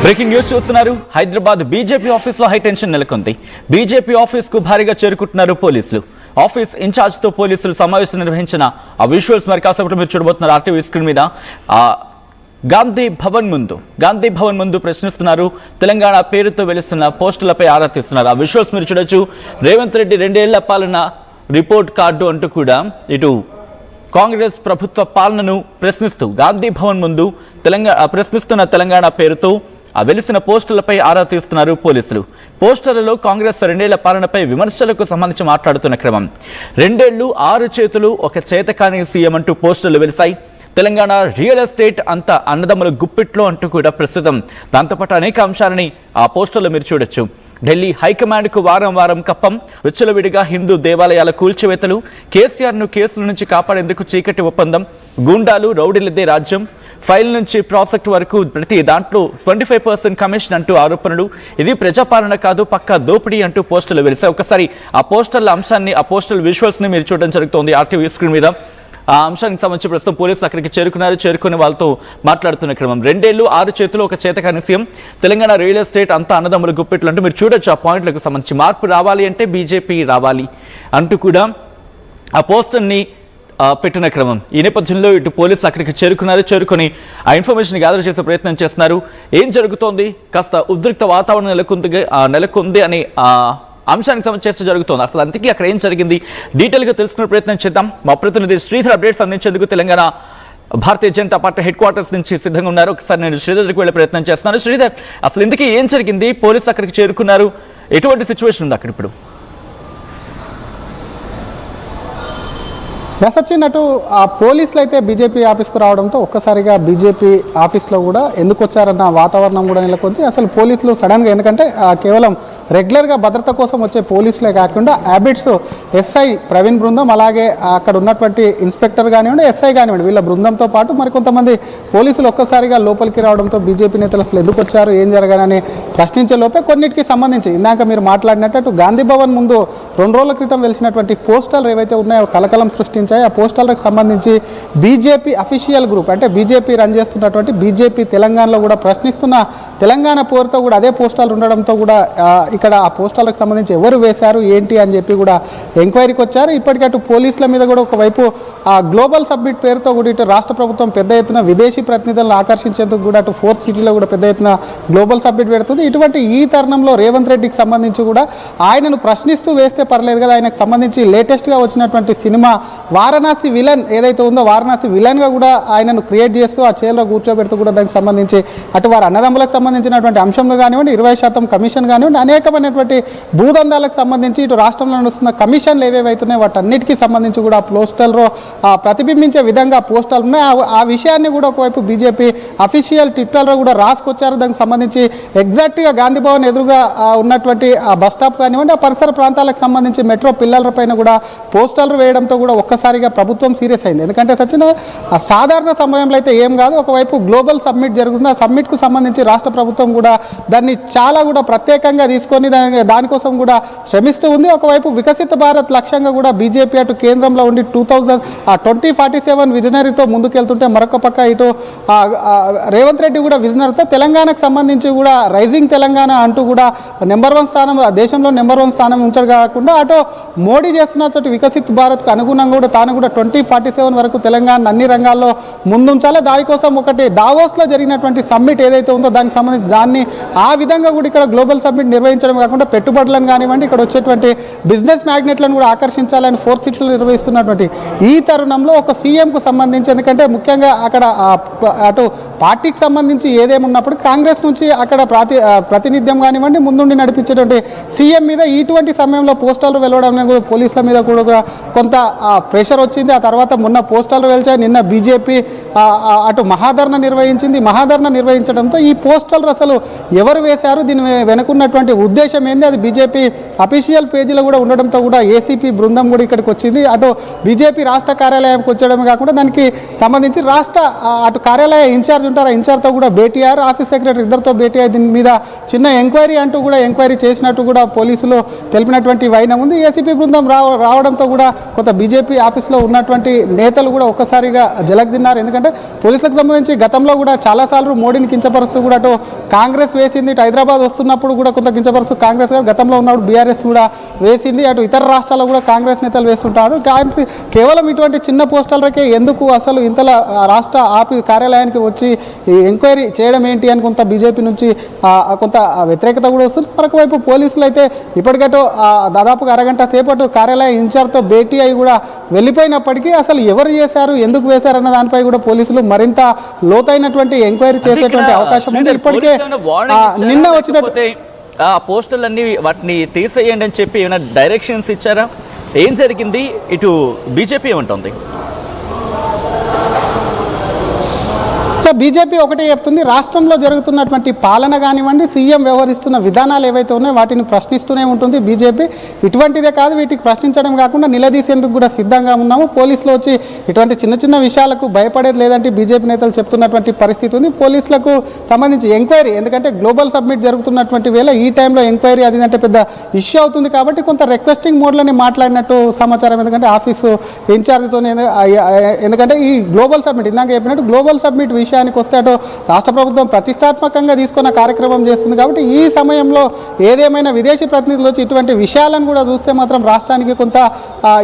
Breaking news చూస్తున్నారు. Hyderabad BJP office లో high tension నెలకొంది. బీజేపీ ఆఫీస్ కు భారీగా చేరుకుంటున్నారు పోలీసులు. ఆఫీస్ ఇన్ఛార్జ్ తో పోలీసులు సమావేశం నిర్వహించిన ఆ విజువల్స్ మరి కాసేపటి మీరు చూడబోతున్నారు ఆర్టీవీ స్క్రీన్ మీద. గాంధీ భవన్ ముందు ప్రశ్నిస్తున్నారు. తెలంగాణ పేరుతో వెలుస్తున్న పోస్టులపై ఆరా తీస్తున్నారు. ఆ విజువల్స్ మీరు చూడొచ్చు. రేవంత్ రెడ్డి 2 ఏళ్ల పాలన రిపోర్ట్ కార్డు అంటూ కూడా ఇటు కాంగ్రెస్ ప్రభుత్వ పాలనను ప్రశ్నిస్తూ గాంధీ భవన్ ముందు ప్రశ్నిస్తున్న తెలంగాణ పేరుతో వెలిసిన పోస్టులపై ఆరా తీస్తున్నారు పోలీసులు. పోస్టర్లలో కాంగ్రెస్ 2 ఏళ్ల పాలనపై విమర్శలకు సంబంధించి మాట్లాడుతున్న క్రమం. 2 ఏళ్లు 6 చేతులు ఒక చేతకాని సీఎం అంటూ పోస్టర్లు వెలిశాయి. తెలంగాణ రియల్ ఎస్టేట్ అంత అన్నదమ్ముల గుప్పిట్లో అంటూ కూడా ప్రస్తుతం దాంతోపాటు అనేక అంశాలని ఆ పోస్టర్లో మీరు చూడొచ్చు. ఢిల్లీ హైకమాండ్ కు వారం కప్పం, విచ్చలవిడిగా హిందూ దేవాలయాల కూల్చివేతలు, కేసీఆర్ ను కేసుల నుంచి కాపాడేందుకు చీకటి ఒప్పందం, గూండాలు రౌడీలదే రాజ్యం, ఫైల్ నుంచి ప్రాజెక్ట్ వరకు ప్రతి దాంట్లో 25% కమిషన్ అంటూ ఆరోపణలు. ఇది ప్రజాపాలన కాదు, పక్కా దోపిడీ అంటూ పోస్టర్లు వెలిసాయి. ఒకసారి ఆ పోస్టర్ల అంశాన్ని, ఆ పోస్టల్ విజువల్స్ ని మీరు చూడడం జరుగుతోంది ఆర్టీవీ స్క్రీన్ మీద. ఆ అంశానికి సంబంధించి ప్రస్తుతం పోలీసులు అక్కడికి చేరుకుని వాళ్ళతో మాట్లాడుతున్న క్రమం. 2 ఏళ్లు 6 చేతులు ఒక చేతకాని సీఎం, తెలంగాణ రియల్ ఎస్టేట్ అంతా అన్నదమ్ముల గుప్పిట్లు అంటూ మీరు చూడొచ్చు. ఆ పాయింట్లకు సంబంధించి మార్పు రావాలి అంటే బీజేపీ రావాలి అంటూ కూడా ఆ పోస్టర్ని పెట్టిన క్రమం. ఈ నేపథ్యంలో ఇటు పోలీసులు అక్కడికి చేరుకుని ఆ ఇన్ఫర్మేషన్ గ్యాదర్ చేసే ప్రయత్నం చేస్తున్నారు. ఏం జరుగుతోంది, కాస్త ఉద్రిక్త వాతావరణం నెలకొంది అని అంశానికి సంబంధించి చర్చ జరుగుతోంది. అసలు అంతకీ అక్కడ ఏం జరిగింది డీటెయిల్గా తెలుసుకునే ప్రయత్నం చేద్దాం. మా ప్రతినిధి శ్రీధర్ అప్డేట్స్ అందించేందుకు Telangana Bharatiya Janata party head quarters నుంచి సిద్ధంగా ఉన్నారు. ఒకసారి నేను శ్రీధర్కి వెళ్ళే ప్రయత్నం చేస్తున్నాను. శ్రీధర్, అసలు ఇంతకీ ఏం జరిగింది, పోలీసులు అక్కడికి చేరుకున్నారు, ఎటువంటి సిచ్యువేషన్ ఉంది అక్కడ ఇప్పుడు? వచ్చినట్టు ఆ పోలీసులు అయితే బీజేపీ ఆఫీస్కు రావడంతో ఒక్కసారిగా బీజేపీ ఆఫీస్లో కూడా ఎందుకు వచ్చారన్న వాతావరణం కూడా నెలకొంది. అసలు పోలీసులు సడన్గా, ఎందుకంటే కేవలం రెగ్యులర్గా భద్రత కోసం వచ్చే పోలీసులే కాకుండా హ్యాబిట్స్ ఎస్ఐ ప్రవీణ్ బృందం, అలాగే అక్కడ ఉన్నటువంటి ఇన్స్పెక్టర్ కానివ్వండి, ఎస్ఐ కానివ్వండి, వీళ్ళ బృందంతో పాటు మరికొంతమంది పోలీసులు ఒక్కసారిగా లోపలికి రావడంతో బీజేపీ నేతలు అసలు ఎందుకు వచ్చారు, ఏం జరగాలని ప్రశ్నించే లోపే కొన్నిటికి సంబంధించి ఇందాక మీరు మాట్లాడినట్టు గాంధీ భవన్ ముందు 2 రోజుల క్రితం వెలిసినటువంటి పోస్టర్లు ఏవైతే ఉన్నాయో కలకలం సృష్టించాయి. ఆ పోస్టర్లకు సంబంధించి బీజేపీ అఫీషియల్ గ్రూప్, అంటే బీజేపీ రన్ చేస్తున్నటువంటి బీజేపీ తెలంగాణలో కూడా ప్రశ్నిస్తున్న తెలంగాణ పేరుతో కూడా అదే పోస్టర్లు ఉండడంతో కూడా ఇక్కడ ఆ పోస్టర్లకు సంబంధించి ఎవరు వేశారు ఏంటి అని చెప్పి కూడా ఎంక్వైరీకి వచ్చారు. ఇప్పటికటు పోలీసుల మీద కూడా ఒకవైపు ఆ గ్లోబల్ సబ్మిట్ పేరుతో కూడా ఇటు రాష్ట్ర ప్రభుత్వం పెద్ద ఎత్తున విదేశీ ప్రతినిధులను ఆకర్షించేందుకు కూడా అటు 4th సిటీలో కూడా పెద్ద ఎత్తున గ్లోబల్ సబ్మిట్ పెడుతుంది. ఇటువంటి ఈ తరుణంలో రేవంత్ రెడ్డికి సంబంధించి కూడా ఆయనను ప్రశ్నిస్తూ వేస్తే పర్లేదు కదా, ఆయనకు సంబంధించి లేటెస్ట్గా వచ్చినటువంటి సినిమా వారణాసి విలన్ ఏదైతే ఉందో వారణాసి విలన్గా కూడా ఆయనను క్రియేట్ చేస్తూ ఆ చైర్లో కూర్చోబెడుతూ కూడా దానికి సంబంధించి అటు వారి అన్నదమ్ములకు సంబంధించినటువంటి అంశంలో కానివ్వండి, 20% కమిషన్ కానివ్వండి, అనేకమైనటువంటి భూదందాలకు సంబంధించి ఇటు రాష్ట్రంలో నడుస్తున్న కమిషన్లు ఏవేవైతున్నాయో వాటన్నిటికీ సంబంధించి కూడా ఆ పోస్టర్లో ప్రతిబింబించే విధంగా పోస్టర్లు ఉన్నాయి. ఆ విషయాన్ని కూడా ఒకవైపు బీజేపీ అఫీషియల్ ట్విట్టర్లో కూడా రాసుకొచ్చారు. దానికి సంబంధించి ఎగ్జాక్ట్గా గాంధీ భవన్ ఎదురుగా ఉన్నటువంటి ఆ బస్ స్టాప్ కానివ్వండి, ఆ పరిసర ప్రాంతాలకు సంబంధించి మెట్రో పిల్లల పైన కూడా పోస్టర్లు వేయడంతో కూడా ఒక్కసారిగా ప్రభుత్వం సీరియస్ అయింది. ఎందుకంటే సచిన సాధారణ సమయంలో అయితే ఏం కాదు, ఒకవైపు గ్లోబల్ సబ్మిట్ జరుగుతుంది. ఆ సబ్మిట్కు సంబంధించి రాష్ట్ర ప్రభుత్వం కూడా దాన్ని చాలా కూడా ప్రత్యేకంగా తీసుకొని దానికోసం కూడా శ్రమిస్తూ ఉంది. ఒకవైపు వికసిత భారత్ లక్ష్యంగా కూడా బీజేపీ అటు కేంద్రంలో ఉండి 2047 విజనరీతో ముందుకెళ్తుంటే, మరొక పక్క ఇటు రేవంత్ రెడ్డి కూడా విజనరీతో తెలంగాణకు సంబంధించి కూడా రైజింగ్ తెలంగాణ అంటూ కూడా నెంబర్ 1 స్థానం, దేశంలో నెంబర్ 1 స్థానం ఉంచడం కాకుండా అటు మోడీ చేస్తున్నటువంటి వికసిత్ భారత్కు అనుగుణంగా కూడా తాను కూడా 2047 వరకు తెలంగాణ అన్ని రంగాల్లో ముందుంచాలి. దానికోసం ఒకటి దావోస్లో జరిగినటువంటి సమ్మిట్ ఏదైతే ఉందో దానికి సంబంధించి దాన్ని ఆ విధంగా కూడా ఇక్కడ గ్లోబల్ సమ్మిట్ నిర్వహించడం కాకుండా పెట్టుబడులను కానివ్వండి, ఇక్కడ వచ్చేటువంటి బిజినెస్ మ్యాగ్నెట్లను కూడా ఆకర్షించాలని 4th సిటీలో నిర్వహిస్తున్నటువంటి ఈ తరుణంలో ఒక సీఎంకు సంబంధించి, ఎందుకంటే ముఖ్యంగా అక్కడ అటు పార్టీకి సంబంధించి ఏదేమున్నప్పుడు కాంగ్రెస్ నుంచి అక్కడ ప్రాతినిధ్యం కానివ్వండి ముందుండి నడిపించేటువంటి సీఎం మీద ఇటువంటి సమయంలో పోస్టర్లు వెలవడం కూడా పోలీసుల మీద కూడా కొంత ప్రెషర్ వచ్చింది. ఆ తర్వాత మొన్న పోస్టర్లు వెలిచాయి. నిన్న బీజేపీ అటు మహాధరణ నిర్వహించడంతో ఈ పోస్టర్లు అసలు ఎవరు వేశారు, దీని వెనుకున్నటువంటి ఉద్దేశం ఏంది, అది బీజేపీ అఫీషియల్ పేజీలో కూడా ఉండడంతో కూడా ఏసీపీ బృందం కూడా ఇక్కడికి వచ్చింది. అటు బీజేపీ రాష్ట్ర కార్యాలయానికి వచ్చడమే కాకుండా దానికి సంబంధించి రాష్ట్ర అటు కార్యాలయ ఇన్ఛార్జ్ ఉంటారు, ఆ ఇన్ఛార్జ్తో కూడా భేటీ అయ్యారు. ఆఫీస్ సెక్రటరీ ఇద్దరితో భేటీ అయ్యి దీని మీద చిన్న ఎంక్వైరీ అంటూ కూడా ఎంక్వైరీ చేసినట్టు కూడా పోలీసులు తెలిపినటువంటి వైనం ఉంది. ఏసీపీ బృందం రావడంతో కూడా కొంత బీజేపీ ఆఫీస్లో ఉన్నటువంటి నేతలు కూడా ఒక్కసారిగా జలగదిన్నారు. ఎందుకంటే పోలీసులకు సంబంధించి గతంలో కూడా చాలాసార్లు మోడీని కించపరుస్తూ కూడా అటు కాంగ్రెస్ వేసింది, ఇటు హైదరాబాద్ వస్తున్నప్పుడు కూడా కొంత కించపరుస్తూ కాంగ్రెస్ గతంలో ఉన్నప్పుడు బీఆర్ఎస్ కూడా వేసింది, అటు ఇతర రాష్ట్రాల్లో కూడా కాంగ్రెస్ నేతలు వేస్తుంటారు. కేవలం ఇటువంటి చిన్న పోస్టర్లకే ఎందుకు అసలు ఇంతలా రాష్ట్ర కార్యాలయానికి వచ్చి ఎంక్వైరీ చేయడం ఏంటి అని కొంత బీజేపీ నుంచి కొంత వ్యతిరేకత కూడా వస్తుంది. మరొక వైపు పోలీసులు అయితే ఇప్పటికటో దాదాపుగా అరగంట సేపటు కార్యాలయ ఇన్ఛార్జ్తో భేటీ అయి కూడా వెళ్ళిపోయినప్పటికీ అసలు ఎవరు చేశారు, ఎందుకు వేశారన్న దానిపై కూడా పోలీసులు మరింత లోతైనటువంటి ఎంక్వైరీ చేసేటువంటి అవకాశం ఉంది. ఇప్పటికే నిన్న వచ్చినట్టు ఆ పోస్టర్లన్నీ వాటిని తీసేయండి అని చెప్పి ఏమైనా డైరెక్షన్స్ ఇచ్చారా? ఏం జరిగింది? ఇటు బీజేపీ ఏమంటుంది? బీజేపీ ఒకటే చెప్తుంది, రాష్ట్రంలో జరుగుతున్నటువంటి పాలన కానివ్వండి, సీఎం వ్యవహరిస్తున్న విధానాలు ఏవైతే ఉన్నాయో వాటిని ప్రశ్నిస్తూనే ఉంటుంది బీజేపీ. ఇటువంటిదే కాదు, వీటికి ప్రశ్నించడం కాకుండా నిలదీసేందుకు కూడా సిద్ధంగా ఉన్నాము. పోలీసులు వచ్చి ఇటువంటి చిన్న చిన్న విషయాలకు భయపడేది లేదంటే బీజేపీ నేతలు చెప్తున్నటువంటి పరిస్థితి ఉంది. పోలీసులకు సంబంధించి ఎంక్వైరీ, ఎందుకంటే గ్లోబల్ సబ్మిట్ జరుగుతున్నటువంటి వేళ ఈ టైంలో ఎంక్వైరీ అది అంటే పెద్ద ఇష్యూ అవుతుంది కాబట్టి కొంత రిక్వెస్టింగ్ మోడ్లోనే మాట్లాడినట్టు సమాచారం. ఎందుకంటే ఆఫీసు ఇన్ఛార్జ్తో, ఎందుకంటే ఈ గ్లోబల్ సబ్మిట్ ఇందాక చెప్పినట్టు గ్లోబల్ సబ్మిట్ విషయానికి వస్తే అటు రాష్ట్ర ప్రభుత్వం ప్రతిష్టాత్మకంగా తీసుకున్న కార్యక్రమం చేస్తుంది కాబట్టి ఈ సమయంలో ఏదేమైనా విదేశీ ప్రతినిధులు వచ్చి ఇటువంటి విషయాలను కూడా చూస్తే మాత్రం రాష్ట్రానికి కొంత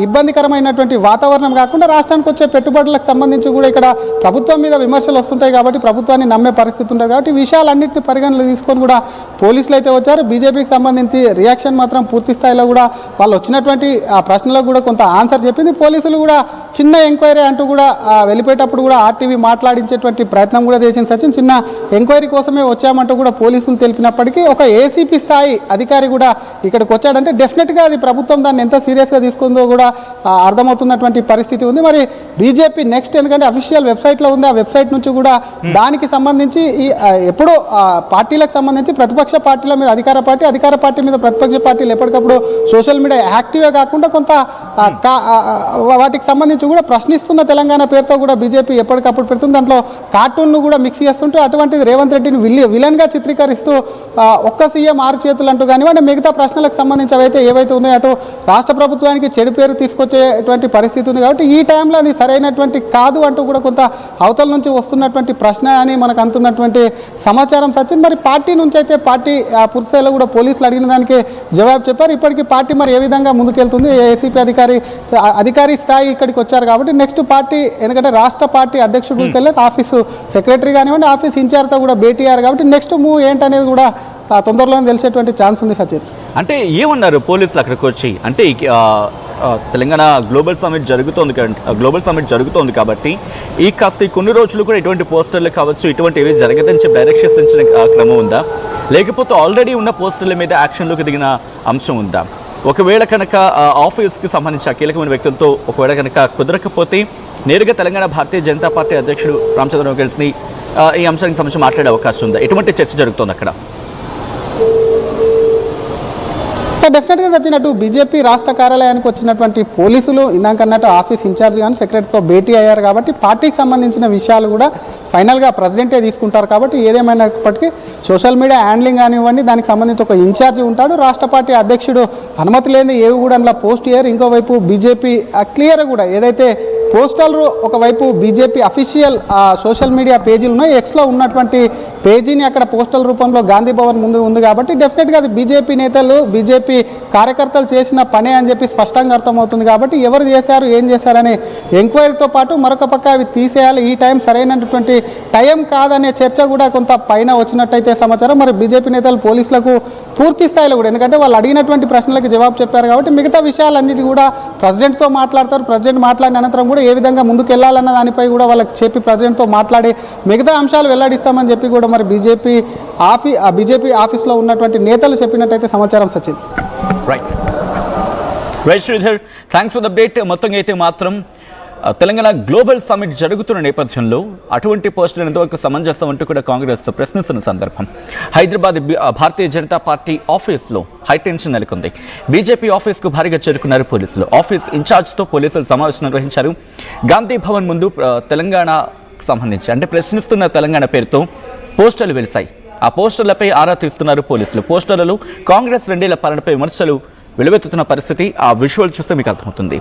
ఇబ్బందికరమైనటువంటి వాతావరణం కాకుండా రాష్ట్రానికి వచ్చే పెట్టుబడులకు సంబంధించి కూడా ఇక్కడ ప్రభుత్వం మీద విమర్శలు వస్తుంటాయి కాబట్టి ప్రభుత్వాన్ని నమ్మే పరిస్థితి ఉంటుంది కాబట్టి విషయాలన్నింటినీ పరిగణలో తీసుకొని కూడా పోలీసులు అయితే వచ్చారు. బీజేపీకి సంబంధించి రియాక్షన్ మాత్రం పూర్తి స్థాయిలో కూడా వాళ్ళు వచ్చినటువంటి ప్రశ్నలకు కూడా కొంత ఆన్సర్ చెప్పింది. పోలీసులు కూడా చిన్న ఎంక్వైరీ అంటూ కూడా వెళ్ళిపోయేటప్పుడు కూడా ఆర్టీవీ మాట్లాడించేటువంటి ప్రయత్నం కూడా చేసింది. సచిన్, చిన్న ఎంక్వైరీ కోసమే వచ్చామంటూ కూడా పోలీసులు తెలిపినప్పటికీ ఒక ఏసీపీ స్థాయి అధికారి కూడా ఇక్కడికి వచ్చాడంటే డెఫినెట్గా అది ప్రభుత్వం దాన్ని ఎంత సీరియస్గా తీసుకుందో కూడా అర్థమవుతున్నటువంటి పరిస్థితి ఉంది. మరి బీజేపీ నెక్స్ట్, ఎందుకంటే అఫీషియల్ వెబ్సైట్లో ఉంది, ఆ వెబ్సైట్ నుంచి కూడా దానికి సంబంధించి ఎప్పుడూ పార్టీలకు సంబంధించి ప్రతిపక్ష పార్టీల మీద అధికార పార్టీ మీద ప్రతిపక్ష పార్టీలు ఎప్పటికప్పుడు సోషల్ మీడియా యాక్టివ్గా కాకుండా కొంత వాటికి సంబంధించి కూడా ప్రశ్నిస్తున్న తెలంగాణ పేరుతో కూడా బీజేపీ ఎప్పటికప్పుడు పెడుతుంది. దాంట్లో కార్టూన్ను కూడా మిక్స్ చేస్తుంటూ అటువంటిది రేవంత్ రెడ్డిని విలన్గా చిత్రీకరిస్తూ ఒక్క సీఎం 6 చేతులు అంటూ కానివ్వండి మిగతా ప్రశ్నలకు సంబంధించి ఏవైతే ఉన్నాయో అటు రాష్ట్ర ప్రభుత్వానికి చెడు పేరు తీసుకొచ్చేటువంటి పరిస్థితి ఉంది కాబట్టి ఈ టైంలో అది సరైనటువంటి కాదు అంటూ కూడా కొంత అవతల నుంచి వస్తున్నటువంటి ప్రశ్న అని మనకు అందుతున్నటువంటి సమాచారం. సచిన్, మరి పార్టీ నుంచి అయితే పార్టీ పూర్తిస్థాయిలో కూడా పోలీసులు అడిగిన దానికి జవాబు చెప్పారు. ఇప్పటికీ పార్టీ మరి ఏ విధంగా ముందుకెళ్తుంది, ఏసీపీ అధికారి స్థాయి ఇక్కడికి వచ్చారు కాబట్టి నెక్స్ట్ పార్టీ, ఎందుకంటే రాష్ట్ర పార్టీ అధ్యక్షుడికి వెళ్ళి ఆఫీసు సెక్రటరీ కానివ్వండి ఆఫీస్ ఇన్ఛార్జ్తో కూడా భేటీ అయ్యారు కాబట్టి నెక్స్ట్ మూవ్ ఏంటనేది కూడా తొందరలోనే తెలిసేటువంటి ఛాన్స్ ఉంది. సచిన్, అంటే ఏమన్నారు పోలీసులు అక్కడికి వచ్చి? అంటే తెలంగాణ గ్లోబల్ సమిట్ జరుగుతోంది కాబట్టి ఈ కొన్ని రోజులు కూడా ఇటువంటి పోస్టర్లు కావచ్చు ఇటువంటివి జరగదని చెప్పి డైరెక్షన్స్ ఇచ్చిన క్రమం ఉందా, లేకపోతే ఆల్రెడీ ఉన్న పోస్టర్ల మీద యాక్షన్లోకి దిగిన అంశం ఉందా? ఒకవేళ కనుక ఆఫీస్కి సంబంధించిన కీలకమైన వ్యక్తులతో ఒకవేళ కనుక కుదరకపోతే నేరుగా తెలంగాణ భారతీయ జనతా పార్టీ అధ్యక్షుడు రామచంద్రరావు కలిసి ఈ అంశానికి సంబంధించి మాట్లాడే అవకాశం ఉందా? ఎటువంటి చర్చ జరుగుతోంది అక్కడ? డెఫినెట్గా వచ్చినట్టు బీజేపీ రాష్ట్ర కార్యాలయానికి వచ్చినటువంటి పోలీసులు ఇందాకన్నట్టు ఆఫీస్ ఇన్ఛార్జ్ కానీ సెక్రటరీతో భేటీ అయ్యారు కాబట్టి పార్టీకి సంబంధించిన విషయాలు కూడా ఫైనల్గా ప్రెసిడెంటే తీసుకుంటారు కాబట్టి ఏదేమైనప్పటికీ సోషల్ మీడియా హ్యాండ్లింగ్ కానివ్వండి దానికి సంబంధించి ఒక ఇన్ఛార్జ్ ఉంటాడు. రాష్ట్ర పార్టీ అధ్యక్షుడు అనుమతి లేని ఏవి కూడా అందులో పోస్ట్ చేయరు. ఇంకోవైపు బీజేపీ క్లియర్ కూడా ఏదైతే పోస్టర్లు ఒకవైపు బీజేపీ అఫీషియల్ సోషల్ మీడియా పేజీలు ఉన్నాయి, ఎక్స్లో ఉన్నటువంటి పేజీని అక్కడ పోస్టల్ రూపంలో గాంధీ భవన్ ముందు ఉంది కాబట్టి డెఫినెట్గా అది బీజేపీ నేతలు బీజేపీ కార్యకర్తలు చేసిన పనే అని చెప్పి స్పష్టంగా అర్థమవుతుంది కాబట్టి ఎవరు చేశారు ఏం చేశారనే ఎంక్వైరీతో పాటు మరొక పక్క అవి తీసేయాలి, ఈ టైం సరైనటువంటి టైం కాదనే చర్చ కూడా కొంత పైన వచ్చినట్టయితే సమాచారం. మరి బీజేపీ నేతలు పోలీసులకు పూర్తి స్థాయిలో కూడా, ఎందుకంటే వాళ్ళు అడిగినటువంటి ప్రశ్నలకు జవాబు చెప్పారు కాబట్టి మిగతా విషయాలన్నిటి కూడా ప్రెసిడెంట్తో మాట్లాడతారు. ప్రెసిడెంట్ మాట్లాడిన అనంతరం కూడా ఏ విధంగా ముందుకు వెళ్ళాలన్న దానిపై కూడా వాళ్ళకి చెప్పి ప్రెసిడెంట్తో మాట్లాడి మిగతా అంశాలు వెల్లడిస్తామని చెప్పి కూడా మరి బీజేపీ ఆఫీస్లో ఉన్నటువంటి నేతలు చెప్పినట్టయితే సమాచారం. Sachin, right Sridhar, thanks for the update. మొత్తంగా అయితే మాత్రం తెలంగాణ గ్లోబల్ సమిట్ జరుగుతున్న నేపథ్యంలో అటువంటి పోస్టులు ఎంతవరకు సమంజసం అంటూ కూడా కాంగ్రెస్ ప్రశ్నిస్తున్న సందర్భం హైదరాబాద్ భారతీయ జనతా పార్టీ ఆఫీస్లో హైటెన్షన్ నెలకొంది. బీజేపీ ఆఫీస్కు భారీగా చేరుకున్నారు పోలీసులు. ఆఫీస్ ఇన్ఛార్జ్తో పోలీసులు సమావేశం నిర్వహించారు. గాంధీ భవన్ ముందు తెలంగాణకు సంబంధించి అంటే ప్రశ్నిస్తున్న తెలంగాణ పేరుతో పోస్టర్లు వెలిశాయి. ఆ పోస్టర్లపై ఆరా తీస్తున్నారు పోలీసులు. పోస్టర్లలో కాంగ్రెస్ 2 ఏళ్ల పాలనపై విమర్శలు వెలువెత్తుతున్న పరిస్థితి ఆ విజువల్ చూస్తే మీకు అర్థమవుతుంది.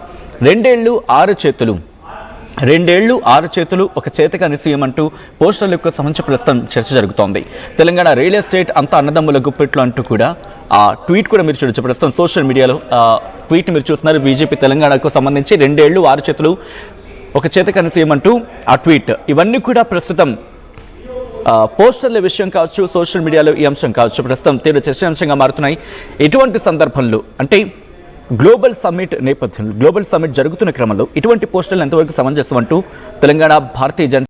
2 ఏళ్లు 6 చేతులు, 2 ఏళ్లు 6 చేతులు, ఒక చేతకాని సీఎం అంటూ పోస్టర్లకు సంబంధించి ప్రస్తుతం చర్చ జరుగుతోంది. తెలంగాణ రియల్ ఎస్టేట్ అంతా అన్నదమ్ముల గుప్పెట్లు అంటూ కూడా ఆ ట్వీట్ కూడా మీరు చూడొచ్చు. ప్రస్తుతం సోషల్ మీడియాలో ట్వీట్ మీరు చూస్తున్నారు. బీజేపీ తెలంగాణకు సంబంధించి 2 ఏళ్లు 6 చేతులు, ఒక చేతకాని సీఎం అంటూ ఆ ట్వీట్. ఇవన్నీ కూడా ప్రస్తుతం పోస్టర్ల విషయం కావచ్చు, సోషల్ మీడియాలో ఈ అంశం కావచ్చు ప్రస్తుతం తీవ్ర చర్చాంశంగా మారుతున్నాయి. ఎటువంటి సందర్భంలో అంటే గ్లోబల్ సమ్మిట్ నేపథ్యంలో, గ్లోబల్ సమ్మిట్ జరుగుతున్న క్రమంలో ఇటువంటి పోస్టర్లు ఎంతవరకు సమంజసం అంటూ తెలంగాణ భారతీయ జనతా